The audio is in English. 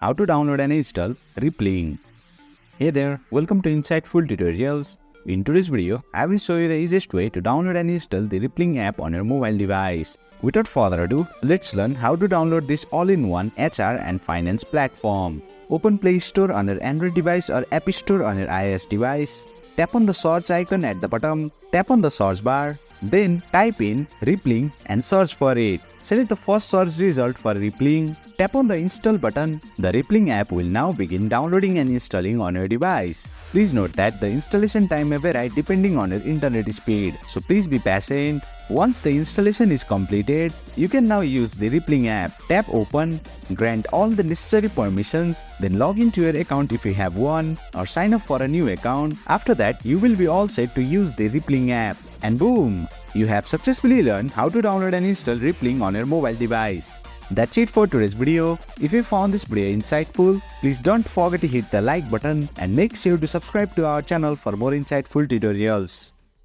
how to download and install Rippling. Hey there, welcome to Insightful Tutorials. In today's video, I will show you the easiest way to download and install the Rippling app on your mobile device. Without further ado, let's learn how to download this all-in-one HR and finance platform. Open Play Store on your Android device or App Store on your iOS device. Tap on the search icon at the bottom, tap on the search bar, then type in Rippling and search for it. Select the first search result for Rippling. Tap on the install button. The Rippling app will now begin downloading and installing on your device. Please note that the installation time may vary depending on your internet speed, so please be patient. Once the installation is completed, you can now use the Rippling app. Tap open, grant all the necessary permissions, then log into your account if you have one, or sign up for a new account. After that, you will be all set to use the Rippling app. And boom! You have successfully learned how to download and install Rippling on your mobile device. That's it for today's video. If you found this video insightful, please don't forget to hit the like button and make sure to subscribe to our channel for more insightful tutorials.